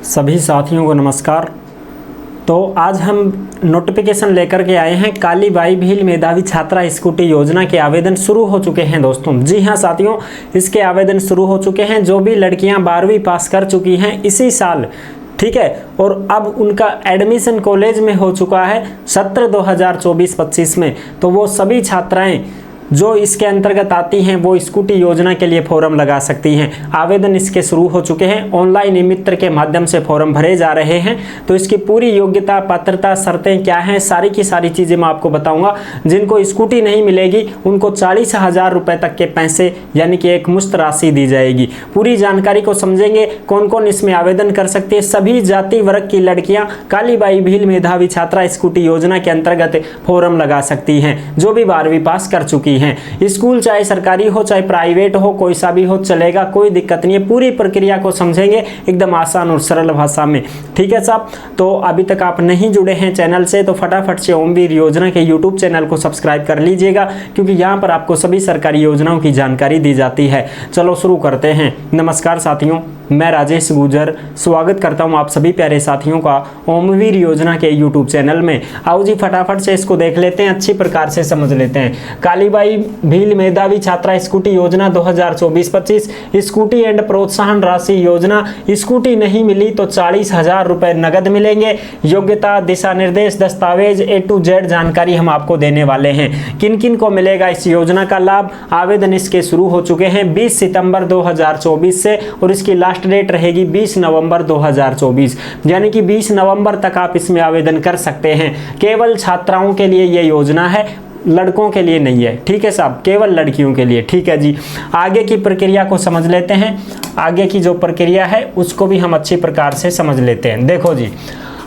सभी साथियों को नमस्कार। तो आज हम नोटिफिकेशन लेकर के आए हैं काली बाई भील मेधावी छात्रा स्कूटी योजना के आवेदन शुरू हो चुके हैं दोस्तों। जी हां साथियों, इसके आवेदन शुरू हो चुके हैं। जो भी लड़कियां 12वीं पास कर चुकी हैं इसी साल, ठीक है, और अब उनका एडमिशन कॉलेज में हो चुका है सत्र 2024-25 में, तो वो सभी छात्राएं जो इसके अंतर्गत आती हैं वो स्कूटी योजना के लिए फॉर्म लगा सकती हैं। आवेदन इसके शुरू हो चुके हैं। ऑनलाइन ई-मित्र के माध्यम से फॉर्म भरे जा रहे हैं। तो इसकी पूरी योग्यता, पात्रता, शर्तें क्या हैं, सारी की सारी चीज़ें मैं आपको बताऊंगा। जिनको स्कूटी नहीं मिलेगी उनको 40,000 रुपये तक के पैसे यानी कि एक मुश्त राशि दी जाएगी। पूरी जानकारी को समझेंगे। कौन कौन इसमें आवेदन कर सकते हैं। सभी जाति वर्ग की लड़कियां काली बाई भील मेधावी छात्रा स्कूटी योजना के अंतर्गत फॉर्म लगा सकती हैं जो भी 12वीं पास कर चुकी हैं। स्कूल चाहे सरकारी हो चाहे प्राइवेट हो, कोई सा भी हो चलेगा, कोई दिक्कत नहीं है। पूरी प्रक्रिया को समझेंगे एकदम आसान और सरल भाषा में, ठीक है साहब। तो अभी तक आप नहीं जुड़े हैं चैनल से तो फटाफट से ओमवीर योजना के यूट्यूब चैनल को सब्सक्राइब कर लीजिएगा, क्योंकि यहाँ पर आपको सभी सरकारी योजनाओं की जानकारी दी जाती है। चलो शुरू करते हैं। नमस्कार साथियों, मैं राजेश गुजर स्वागत करता हूं आप सभी प्यारे साथियों का ओमवीर योजना के यूट्यूब चैनल में। आओ जी फटाफट से इसको देख लेते हैं, अच्छी प्रकार से समझ लेते हैं। काली बाई भील मेधावी छात्रा स्कूटी योजना 2024-25 स्कूटी एंड प्रोत्साहन राशि योजना। स्कूटी नहीं मिली तो 40,000 रुपये नगद मिलेंगे। योग्यता, दिशा निर्देश, दस्तावेज A to Z जानकारी हम आपको देने वाले हैं। किन किन को मिलेगा इस योजना का लाभ। आवेदन इसके शुरू हो चुके हैं 20 सितंबर 2024 से और इसकी लास्ट डेट रहेगी 20 नवंबर 2024, यानी कि 20 नवंबर तक आप इसमें आवेदन कर सकते हैं। केवल छात्राओं के लिए ये योजना है, लड़कों के लिए नहीं है, ठीक है साहब, केवल लड़कियों के लिए, ठीक है जी। आगे की प्रक्रिया को समझ लेते हैं। आगे की जो प्रक्रिया है उसको भी हम अच्छी प्रकार से समझ लेते हैं। देखो जी,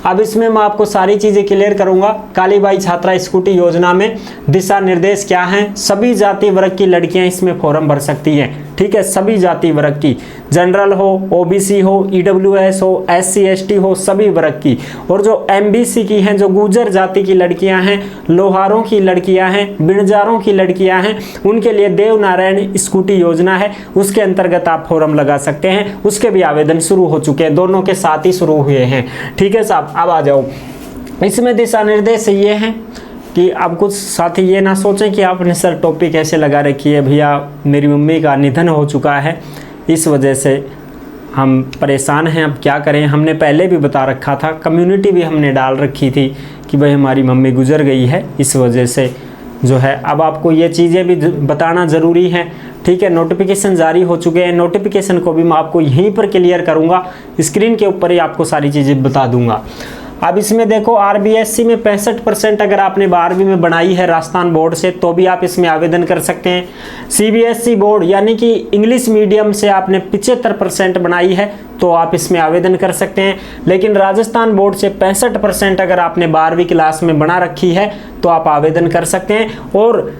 अब इसमें मैं आपको सारी चीज़ें क्लियर करूंगा। काली बाई छात्रा स्कूटी योजना में दिशा निर्देश क्या हैं। सभी जाति वर्ग की लड़कियां इसमें फॉर्म भर सकती हैं, ठीक है, सभी जाति वर्ग की, जनरल हो, ओबीसी हो, ईडब्ल्यूएस हो, SC ST हो, सभी वर्ग की। और जो MBC की हैं, जो गुर्जर जाति की लड़कियां हैं, लोहारों की लड़कियां हैं, बिणजारों की लड़कियां हैं, उनके लिए देवनारायण स्कूटी योजना है, उसके अंतर्गत आप फॉर्म लगा सकते हैं। उसके भी आवेदन शुरू हो चुके हैं, दोनों के साथ ही शुरू हुए हैं, ठीक है साहब। अब आ जाओ, इसमें दिशा निर्देश ये हैं कि अब कुछ साथी ये ना सोचें कि आपने सर टॉपिक ऐसे लगा रखी है, भैया मेरी मम्मी का निधन हो चुका है इस वजह से हम परेशान हैं, अब क्या करें। हमने पहले भी बता रखा था, कम्युनिटी भी हमने डाल रखी थी कि भाई हमारी मम्मी गुजर गई है, इस वजह से जो है अब आपको ये चीज़ें भी बताना ज़रूरी है, ठीक है। नोटिफिकेशन जारी हो चुके हैं, नोटिफिकेशन को भी मैं आपको यहीं पर क्लियर करूँगा, स्क्रीन के ऊपर ही आपको सारी चीज़ें बता दूँगा। अब इसमें देखो, RBSC में 65% अगर आपने 12वीं में बनाई है राजस्थान बोर्ड से तो भी आप इसमें आवेदन कर सकते हैं। CBSE बोर्ड यानी कि इंग्लिश मीडियम से आपने 75% बनाई है तो आप इसमें आवेदन कर सकते हैं। लेकिन राजस्थान बोर्ड से 65% अगर आपने 12वीं क्लास में बना रखी है तो आप आवेदन कर सकते हैं। और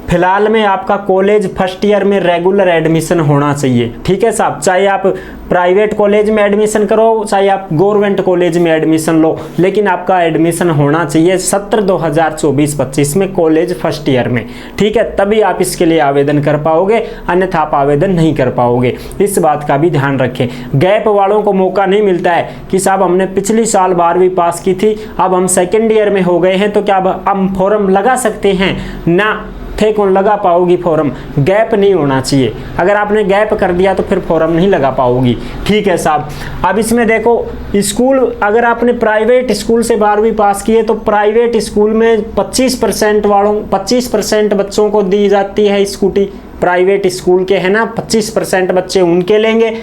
फिलहाल में आपका कॉलेज फर्स्ट ईयर में रेगुलर एडमिशन होना चाहिए, ठीक है साहब। चाहे आप प्राइवेट कॉलेज में एडमिशन करो चाहे आप गवर्नमेंट कॉलेज में एडमिशन लो, लेकिन आपका एडमिशन होना चाहिए सत्र 2024-25 में कॉलेज फर्स्ट ईयर में, ठीक है, तभी आप इसके लिए आवेदन कर पाओगे, अन्यथा आप आवेदन नहीं कर पाओगे। इस बात का भी ध्यान रखें। गैप वालों को मौका नहीं मिलता है कि साहब हमने पिछली साल 12वीं पास की थी, अब हम सेकेंड ईयर में हो गए हैं तो क्या अब हम फॉर्म लगा सकते हैं ना, थे कौन लगा पाओगी फॉर्म। गैप नहीं होना चाहिए, अगर आपने गैप कर दिया तो फिर फॉर्म नहीं लगा पाओगी, ठीक है साहब। अब इसमें देखो, स्कूल अगर आपने प्राइवेट स्कूल से 12वीं पास की है तो प्राइवेट स्कूल में 25% बच्चों को दी जाती है स्कूटी। प्राइवेट स्कूल के है ना 25% बच्चे उनके लेंगे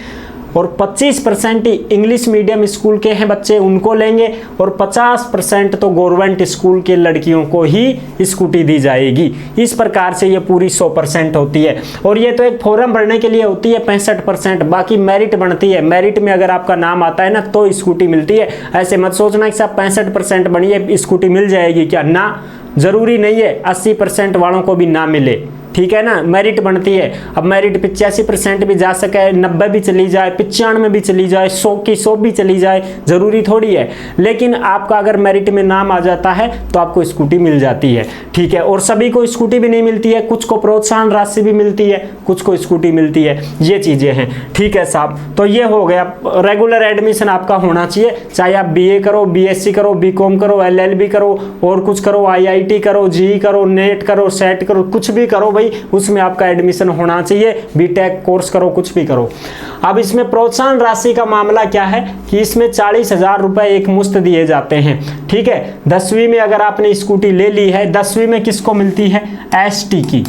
और 25% इंग्लिश मीडियम स्कूल के हैं बच्चे उनको लेंगे और 50% तो गवर्नमेंट स्कूल के लड़कियों को ही स्कूटी दी जाएगी। इस प्रकार से ये पूरी 100% होती है। और ये तो एक फॉर्म भरने के लिए होती है 65%, बाकी मेरिट बनती है। मेरिट में अगर आपका नाम आता है ना तो स्कूटी मिलती है। ऐसे मत सोचना कि साहब 65% बनी है स्कूटी मिल जाएगी क्या, ना, जरूरी नहीं है 80% वालों को भी ना मिले, ठीक है ना, मेरिट बनती है। अब मेरिट 85% भी जा सके, 90 भी चली जाए, 95 भी चली जाए, 100 की 100 भी चली जाए, जरूरी थोड़ी है। लेकिन आपका अगर मेरिट में नाम आ जाता है तो आपको स्कूटी मिल जाती है, ठीक है। और सभी को स्कूटी भी नहीं मिलती है, कुछ को प्रोत्साहन राशि भी मिलती है, कुछ को स्कूटी मिलती है, ये चीजें हैं, ठीक है साहब। तो ये हो गया, रेगुलर एडमिशन आपका होना चाहिए, चाहे आप बीए करो, बीएससी करो, बीकॉम करो, एलएलबी करो, और कुछ करो, आईआईटी करो, जीई करो, नेट करो, सेट करो, कुछ भी करो भाई, उसमें आपका एडमिशन होना चाहिए। बीटेक कोर्स करो, कुछ भी करो। अब इसमें प्रोत्साहन राशि का मामला क्या है कि इसमें 40,000 रुपए एक मुश्त दिए जाते हैं, ठीक है। 10वीं में अगर आपने स्कूटी ले ली है, 10वीं में किसको मिलती है? एसटी की।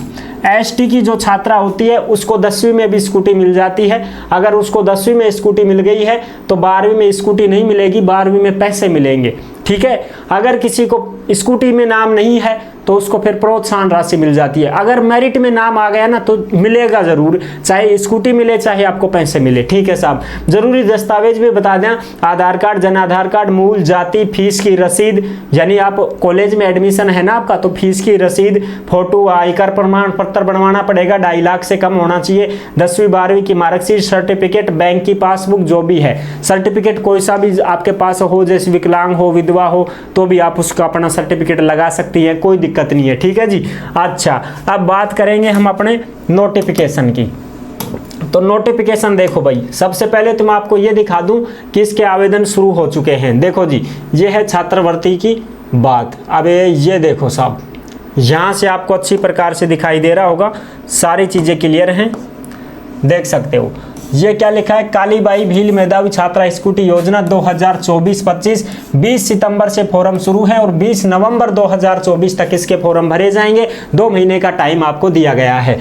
एसटी की जो छात्रा होती है उसको 10वीं में भी स्कूटी मिल जाती है। अगर उसको 10वीं में स्कूटी मिल गई है तो 12वीं में स्कूटी नहीं मिलेगी, 12वीं में पैसे मिलेंगे, ठीक है। अगर किसी को स्कूटी में नाम नहीं है तो उसको फिर प्रोत्साहन राशि मिल जाती है। अगर मेरिट में नाम आ गया ना तो मिलेगा जरूर, चाहे स्कूटी मिले चाहे आपको पैसे मिले, ठीक है साहब। जरूरी दस्तावेज भी बता दें, आधार कार्ड, जन आधार कार्ड, मूल जाति, फीस की रसीद, यानी आप कॉलेज में एडमिशन है ना आपका, तो फीस की रसीद, फोटो, आयकर प्रमाण पत्र बनवाना पड़ेगा, 2.5 लाख से कम होना चाहिए, 10वीं 12वीं की मार्कशीट, सर्टिफिकेट, बैंक की पासबुक, जो भी है सर्टिफिकेट कोई सा भी आपके पास हो, जैसे विकलांग हो, विधवा हो, तो भी आप उसका अपना सर्टिफिकेट लगा सकती है, कोई दिक्कत नहीं है, ठीक है जी। अच्छा, अब बात करेंगे हम अपने नोटिफिकेशन की। तो नोटिफिकेशन देखो भाई, सबसे पहले तो मैं आपको ये दिखा दूं कि इसके आवेदन शुरू हो चुके हैं। देखो जी, ये है छात्रवृत्ति की बात। अब ये देखो साहब, यहां से आपको अच्छी प्रकार से दिखाई दे रहा होगा, सारी चीजें क्लियर हैं, देख सकते हो। ये क्या लिखा है? कालीबाई भील मेधावी छात्रा स्कूटी योजना 2024-25, 20 सितंबर से फॉर्म शुरू है और 20 नवंबर 2024 तक इसके फॉर्म भरे जाएंगे। 2 महीने का टाइम आपको दिया गया है।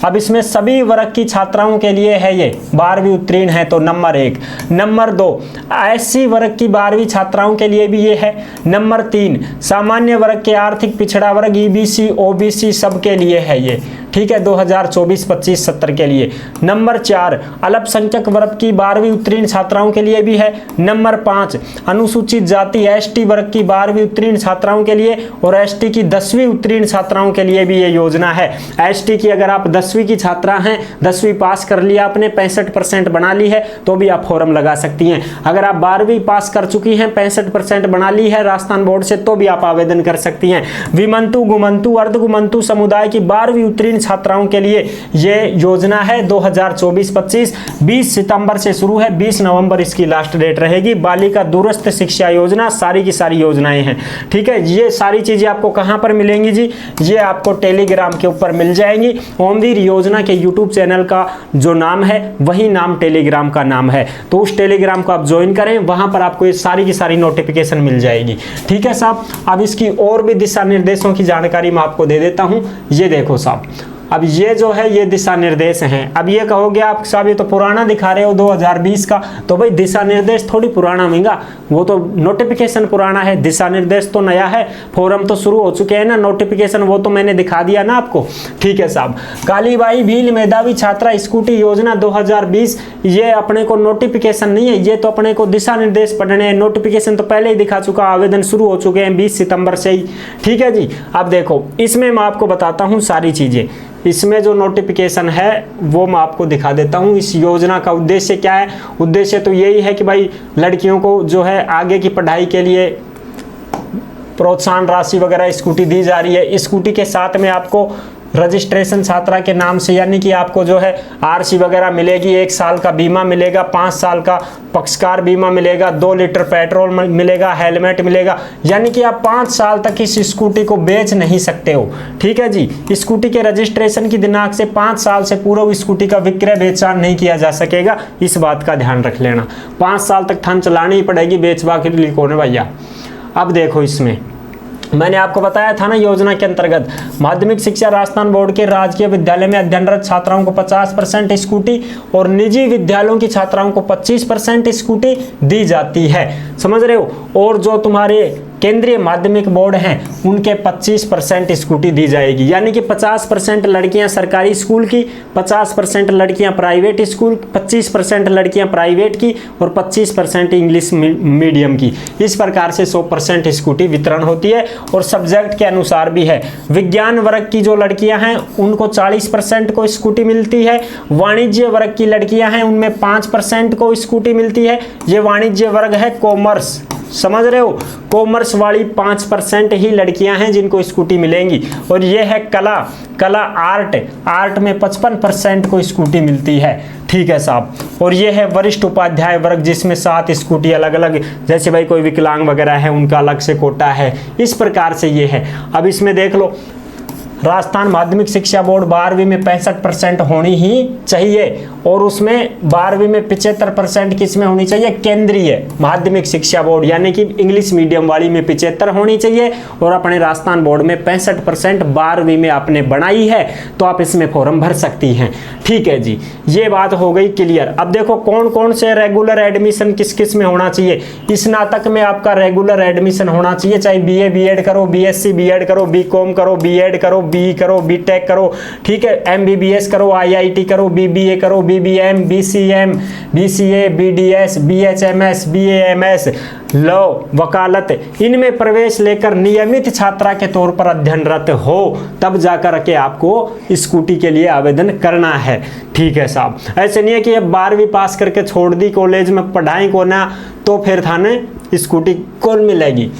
अब इसमें सभी वर्ग की छात्राओं के लिए है, ये 12वीं उत्तीर्ण है तो नंबर 1। नंबर 2, एससी वर्ग की 12वीं छात्राओं के लिए भी ये है। नंबर 3, सामान्य वर्ग के आर्थिक पिछड़ा वर्ग, ईबीसी, ओबीसी सबके लिए है ये, ठीक है, 2024-25 सत्र के लिए। नंबर 4, अल्पसंख्यक वर्ग की 12वीं उत्तीर्ण छात्राओं के लिए भी है। नंबर 5, अनुसूचित जाति एसटी वर्ग की 12वीं उत्तीर्ण छात्राओं के लिए और एसटी की 10वीं उत्तीर्ण छात्राओं के लिए भी ये योजना है। एसटी की अगर आप 10वीं की छात्रा हैं, 10वीं पास कर लिया आपने, 65% बना ली है, तो भी आप फॉर्म लगा सकती हैं। अगर आप 12वीं पास कर चुकी हैं, 65% बना ली है राजस्थान बोर्ड से, तो भी आप आवेदन कर सकती हैं। विमंतु, गुमंतु, अर्धगुमंतु समुदाय की 12वीं उत्तीर्ण छात्राओं के लिए ये योजना है 2024-25, 20 सितंबर से शुरू है, 20 नवंबर इसकी लास्ट डेट रहेगी। बालिका दूरस्थ शिक्षा योजना, सारी की सारी योजनाएं हैं, ठीक है। ये सारी चीजें आपको कहां पर मिलेंगी जी? ये आपको टेलीग्राम के ऊपर मिल जाएंगी। ओमवीर योजना के यूट्यूब चैनल का जो नाम है वही नाम टेलीग्राम का नाम है, तो उस टेलीग्राम को आप ज्वाइन करें, वहां पर आपको ये सारी की सारी नोटिफिकेशन मिल जाएगी, ठीक है साहब। अब इसकी और भी दिशा निर्देशों की जानकारी मैं आपको दे देता हूं। ये देखो साहब, अब ये जो है ये दिशा निर्देश हैं। अब ये कहोगे आप साहब ये तो पुराना दिखा रहे हो 2020 का, तो भाई दिशा निर्देश थोड़ी पुराना महंगा, वो तो नोटिफिकेशन पुराना है, दिशा निर्देश तो नया है। फॉर्म तो शुरू हो चुके हैं ना, नोटिफिकेशन वो तो मैंने दिखा दिया ना आपको, ठीक है साहब। कालीबाई भील मेधावी छात्रा स्कूटी योजना 2020, ये अपने को नोटिफिकेशन नहीं है, ये तो अपने को दिशा निर्देश पढ़ने हैं। नोटिफिकेशन तो पहले ही दिखा चुका, आवेदन शुरू हो चुके हैं 20 सितंबर से ही, ठीक है जी। अब देखो इसमें मैं आपको बताता हूँ सारी चीजें। इसमें जो नोटिफिकेशन है वो मैं आपको दिखा देता हूँ। इस योजना का उद्देश्य क्या है? उद्देश्य तो यही है कि भाई लड़कियों को जो है आगे की पढ़ाई के लिए प्रोत्साहन राशि वगैरह स्कूटी दी जा रही है। स्कूटी के साथ में आपको रजिस्ट्रेशन छात्रा के नाम से, यानी कि आपको जो है आरसी वगैरह मिलेगी, 1 साल का बीमा मिलेगा, 5 साल का पक्षकार बीमा मिलेगा, 2 लीटर पेट्रोल मिलेगा, हेलमेट मिलेगा, यानी कि आप 5 साल तक इस स्कूटी को बेच नहीं सकते हो, ठीक है जी। स्कूटी के रजिस्ट्रेशन की दिनांक से 5 साल से पूर्व स्कूटी का विक्रय बेचान नहीं किया जा सकेगा, इस बात का ध्यान रख लेना। 5 साल तक थन चलानी ही पड़ेगी, बेचवा के लिए कौन है भैया। अब देखो इसमें मैंने आपको बताया था ना, योजना के अंतर्गत माध्यमिक शिक्षा राजस्थान बोर्ड के राजकीय विद्यालय में अध्ययनरत छात्राओं को 50% स्कूटी और निजी विद्यालयों की छात्राओं को 25% स्कूटी दी जाती है, समझ रहे हो। और जो तुम्हारे केंद्रीय माध्यमिक बोर्ड हैं उनके 25% स्कूटी दी जाएगी, यानी कि 50% लड़कियां सरकारी स्कूल की, 50% लड़कियां प्राइवेट स्कूल, 25% लड़कियां प्राइवेट की और 25% इंग्लिश मीडियम की। इस प्रकार से 100% स्कूटी वितरण होती है और सब्जेक्ट के अनुसार भी है। विज्ञान वर्ग की जो लड़कियां हैं उनको 40% को स्कूटी मिलती है, वाणिज्य वर्ग की लड़कियां हैं उनमें 5% को स्कूटी मिलती है। ये वाणिज्य वर्ग है कॉमर्स, समझ रहे हो, कॉमर्स वाली 5% ही लड़कियां हैं जिनको स्कूटी मिलेंगी। और ये है कला आर्ट में 55% को स्कूटी मिलती है, ठीक है साहब। और ये है वरिष्ठ उपाध्याय वर्ग जिसमें 7 स्कूटी अलग अलग, जैसे भाई कोई विकलांग वगैरह है उनका अलग से कोटा है, इस प्रकार से ये है। अब इसमें देख लो, राजस्थान माध्यमिक शिक्षा बोर्ड 12वीं में 65% होनी ही चाहिए और उसमें 12वीं में 75% किसमें होनी चाहिए, केंद्रीय माध्यमिक शिक्षा बोर्ड यानी कि इंग्लिश मीडियम वाली में 75 होनी चाहिए। और अपने राजस्थान बोर्ड में 65% 12वीं में आपने बनाई है तो आप इसमें फॉर्म भर सकती हैं, ठीक है जी। ये बात हो गई क्लियर। अब देखो कौन कौन से रेगुलर एडमिशन किस किस में होना चाहिए। स्नातक में आपका रेगुलर एडमिशन होना चाहिए, चाहे BA BEd करो, BSc BEd करो, BCom करो, BEd करो, BE करो, BTech करो, ठीक है, MBBS करो, IIT करो, BBA करो, BBM, BCM, BCA, BDS, BHMS, BAMS, law, वकालत, इनमें प्रवेश लेकर नियमित छात्रा के तौर पर अध्ययनरत हो तब जाकर के आपको स्कूटी के लिए आवेदन करना है, ठीक है साहब। ऐसे नहीं है कि अब 12वीं पास करके छोड़ दी, कॉलेज में पढ़ाई को ना, तो फिर थाने स्कूटी कौन मिलेगी।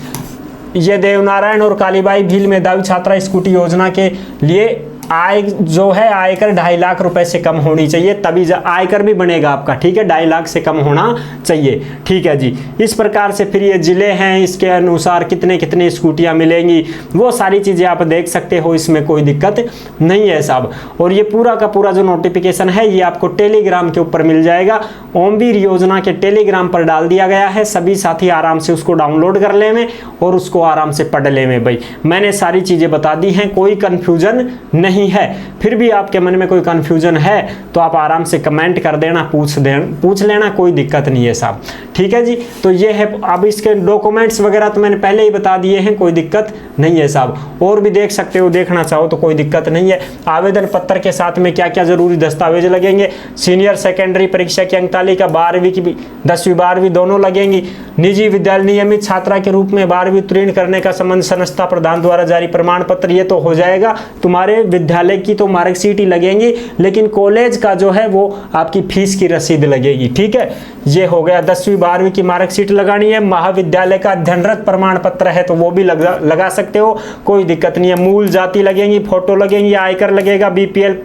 ये देवनारायण और कालीबाई भील मेधावी छात्रा स्कूटी योजना के लिए आय जो है आयकर 2.5 लाख रुपए से कम होनी चाहिए, तभी आयकर भी बनेगा आपका, ठीक है, 2.5 लाख से कम होना चाहिए, ठीक है जी। इस प्रकार से फिर ये जिले हैं, इसके अनुसार कितने कितने स्कूटियां मिलेंगी वो सारी चीज़ें आप देख सकते हो, इसमें कोई दिक्कत नहीं है साहब। और ये पूरा का पूरा जो नोटिफिकेशन है ये आपको टेलीग्राम के ऊपर मिल जाएगा, ओमवीर योजना के टेलीग्राम पर डाल दिया गया है। सभी साथी आराम से उसको डाउनलोड कर ले में और उसको आराम से पढ़ ले में। भाई मैंने सारी चीज़ें बता दी हैं, कोई कन्फ्यूजन नहीं है। फिर भी आपके मन में कोई कंफ्यूजन है तो आप आराम से कमेंट कर देना, पूछ लेना, कोई दिक्कत नहीं है साहब, ठीक है जी। तो ये है, अब इसके डॉक्यूमेंट्स वगैरह तो मैंने पहले ही बता दिए हैं, कोई दिक्कत नहीं है साहब। और भी देख सकते हो, देखना चाहो तो कोई दिक्कत नहीं है। आवेदन पत्र के साथ में क्या क्या जरूरी दस्तावेज लगेंगे, सीनियर सेकेंडरी परीक्षा की अंक तालिका, 12वीं की 10वीं 12वीं दोनों लगेंगी। निजी विद्यालय नियमित छात्रा के रूप में 12वीं उत्तीर्ण करने का संबंध संस्था प्रधान द्वारा जारी प्रमाण पत्र, ये तो हो जाएगा। तुम्हारे विद्यालय की तो मार्कशीट ही लगेंगी, लेकिन कॉलेज का जो है वो आपकी फीस की रसीद लगेगी, ठीक है। ये हो गया, 10वीं 12वीं की मार्कशीट लगानी है। महाविद्यालय का अध्ययनरत प्रमाण पत्र है तो वो भी लगा सकते हो, कोई दिक्कत नहीं है। मूल जाति लगेंगी, फोटो लगेंगी, आयकर लगेगा, BPL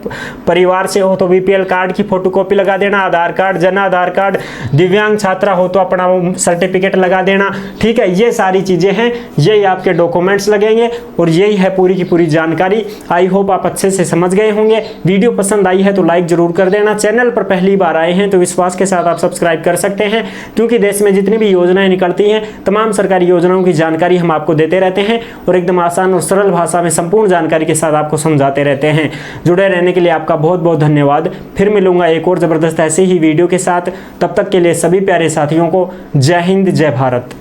परिवार से हो तो BPL कार्ड की फोटोकॉपी लगा देना, आधार कार्ड, जन आधार कार्ड, दिव्यांग छात्रा हो तो अपना सर्टिफिकेट लगा देना, ठीक है। ये सारी चीजें हैं, यही आपके डॉक्यूमेंट्स लगेंगे और यही है पूरी की पूरी जानकारी। आई होप आप अच्छे से समझ गए होंगे। वीडियो पसंद आई है तो लाइक जरूर कर देना। चैनल पर पहली बार आए हैं तो विश्वास के साथ आप सब्सक्राइब कर सकते हैं, क्योंकि देश में जितनी भी योजनाएं निकलती हैं तमाम सरकारी योजनाओं की जानकारी हम आपको देते रहते हैं और एकदम आसान और सरल भाषा में संपूर्ण जानकारी के साथ आपको समझाते रहते हैं। जुड़े रहने के लिए आपका बहुत बहुत धन्यवाद। फिर मिलूंगा एक और जबरदस्त ऐसे ही वीडियो के साथ, तब तक के लिए सभी प्यारे साथियों को जय हिंद, जय भारत।